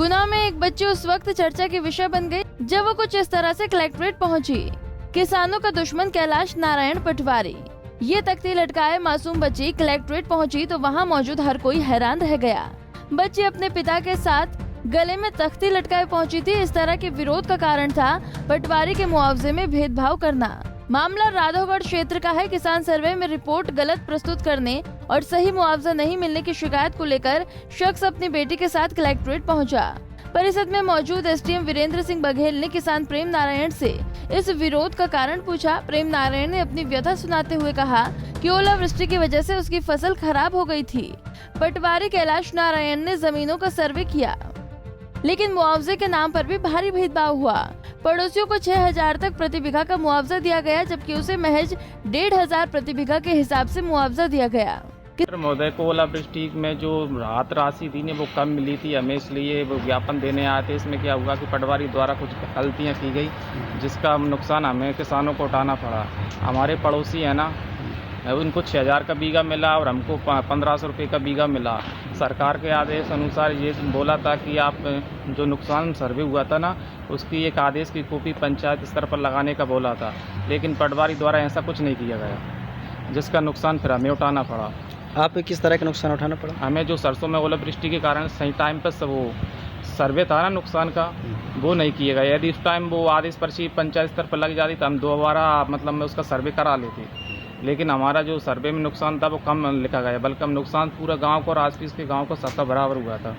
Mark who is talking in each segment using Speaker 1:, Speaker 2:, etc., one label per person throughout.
Speaker 1: गुना में एक बच्ची उस वक्त चर्चा की विषय बन गई जब वो कुछ इस तरह से कलेक्ट्रेट पहुंची। किसानों का दुश्मन कैलाश नारायण पटवारी, ये तख्ती लटकाए मासूम बच्ची कलेक्ट्रेट पहुंची तो वहां मौजूद हर कोई हैरान रह गया। बच्ची अपने पिता के साथ गले में तख्ती लटकाए पहुंची थी। इस तरह के विरोध का कारण था पटवारी के मुआवजे में भेदभाव करना। मामला राधोगढ़ क्षेत्र का है। किसान सर्वे में रिपोर्ट गलत प्रस्तुत करने और सही मुआवजा नहीं मिलने की शिकायत को लेकर शख्स अपनी बेटी के साथ कलेक्ट्रेट पहुंचा। परिषद में मौजूद एसडीएम वीरेंद्र सिंह बघेल ने किसान प्रेम नारायण से इस विरोध का कारण पूछा। प्रेम नारायण ने अपनी व्यथा सुनाते हुए कहा कि ओलावृष्टि की वजह से उसकी फसल खराब हो गई थी। पटवारी कैलाश नारायण ने जमीनों का सर्वे किया, लेकिन मुआवजे के नाम पर भी भारी भेदभाव हुआ। पड़ोसियों को 6,000 तक प्रति बीघा का मुआवजा दिया गया, जबकि उसे महज 1,500 प्रति बीघा के हिसाब से मुआवजा दिया गया।
Speaker 2: महोदय को ओलावृष्टि में जो राहत राशि थी वो कम मिली थी, हमें इसलिए वो ज्ञापन देने आए थे। इसमें क्या हुआ कि पटवारी द्वारा कुछ गलतियाँ की गई, जिसका नुकसान हमें किसानों को उठाना पड़ा। हमारे पड़ोसी है ना, उनको 6,000 का बीघा मिला और हमको 1,500 रुपये का बीघा मिला। सरकार के आदेश अनुसार ये बोला था कि आप जो नुकसान सर्वे हुआ था ना, उसकी एक आदेश की कॉपी पंचायत स्तर पर लगाने का बोला था, लेकिन पटवारी द्वारा ऐसा कुछ नहीं किया गया, जिसका नुकसान फिर हमें उठाना पड़ा।
Speaker 3: आप किस तरह का नुकसान उठाना पड़ा?
Speaker 2: हमें जो सरसों में ओलावृष्टि के कारण सही टाइम पर सब वो सर्वे था ना नुकसान का, वो नहीं किया गया। यदि उस टाइम वो आदेश पर्ची पंचायत स्तर पर लग जाती तो हम दोबारा मतलब उसका सर्वे करा लेते, लेकिन हमारा जो सर्वे में नुकसान था वो कम लिखा गया, बल्कि हम नुकसान पूरा गांव को और आसपास के गांव को सबका बराबर हुआ था।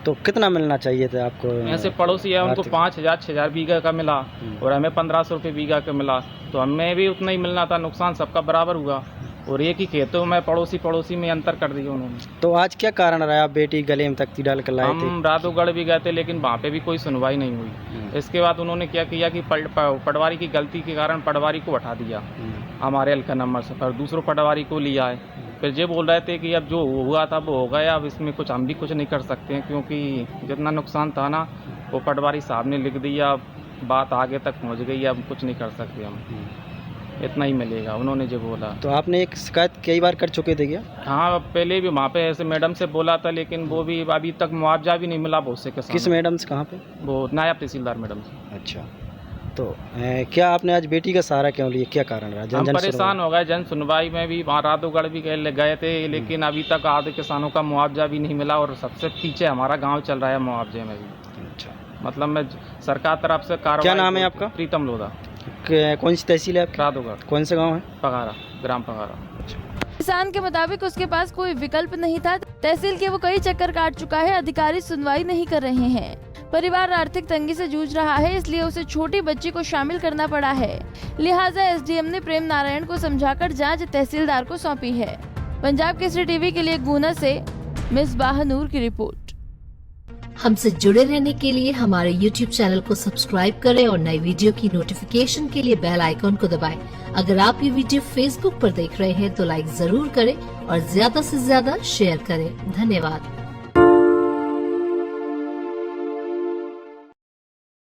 Speaker 3: तो कितना मिलना चाहिए था आपको?
Speaker 2: ऐसे पड़ोसी है उनको 5,000 6,000 बीघा का मिला और हमें 1,500 रुपये बीघा का मिला, तो हमें भी उतना ही मिलना था। नुकसान सबका बराबर हुआ और एक ही खेतों में पड़ोसी में अंतर कर दिया उन्होंने।
Speaker 3: तो आज क्या कारण रहा? आप बेटी गले में तख्ती डाल कर लाए थे?
Speaker 2: हम राधोगढ़ भी गए थे, लेकिन वहाँ पे भी कोई सुनवाई नहीं हुई। इसके बाद उन्होंने क्या किया कि पटवारी की गलती के कारण पटवारी को हटा दिया हमारे हल्का नंबर से, पर दूसरों पटवारी को लिया है। फिर ये बोल रहे थे कि अब जो हुआ था वो हो गया, अब इसमें कुछ हम भी कुछ नहीं कर सकते हैं, क्योंकि जितना नुकसान था ना वो पटवारी साहब ने लिख दिया, बात आगे तक पहुँच गई, अब कुछ नहीं कर सकते हम, इतना ही मिलेगा, उन्होंने जो बोला।
Speaker 3: तो आपने एक शिकायत कई बार कर चुके थे क्या?
Speaker 2: हाँ, पहले भी वहाँ पे ऐसे मैडम से बोला था, लेकिन वो भी अभी तक मुआवजा भी नहीं मिला बहुत से किसानों।
Speaker 3: किस मैडम से? कहाँ पे?
Speaker 2: वो नायब तहसीलदार मैडम से।
Speaker 3: अच्छा, तो क्या आपने आज बेटी का सहारा क्यों लिया? क्या कारण रहा?
Speaker 2: हम परेशान हो गए। जन सुनवाई में भी वहाँ राधोगढ़ भी गए थे, लेकिन अभी तक आधे किसानों का मुआवजा भी नहीं मिला और सबसे पीछे हमारा गाँव चल रहा है मुआवजे में भी।
Speaker 3: अच्छा,
Speaker 2: मतलब मैं सरकार तरफ से कार्रवाई।
Speaker 3: क्या नाम है आपका?
Speaker 2: प्रीतम लोधा।
Speaker 3: कौन सी तहसील है आपकी?
Speaker 2: राधोगढ़।
Speaker 3: कौन सा गाँव है?
Speaker 2: पगारा, ग्राम पगारा।
Speaker 1: किसान के मुताबिक उसके पास कोई विकल्प नहीं था। तहसील के वो कई चक्कर काट चुका है, अधिकारी सुनवाई नहीं कर रहे हैं। परिवार आर्थिक तंगी से जूझ रहा है, इसलिए उसे छोटी बच्ची को शामिल करना पड़ा है। लिहाजा एसडीएम ने प्रेम नारायण को समझाकर जांच तहसीलदार को सौंपी है। पंजाब केसरी टीवी के लिए गुना से मिसबाह नूर की रिपोर्ट।
Speaker 4: हमसे जुड़े रहने के लिए हमारे YouTube चैनल को सब्सक्राइब करें और नई वीडियो की नोटिफिकेशन के लिए बेल आइकॉन को दबाएं। अगर आप ये वीडियो Facebook पर देख रहे हैं तो लाइक जरूर करें और ज्यादा से ज्यादा शेयर करें। धन्यवाद।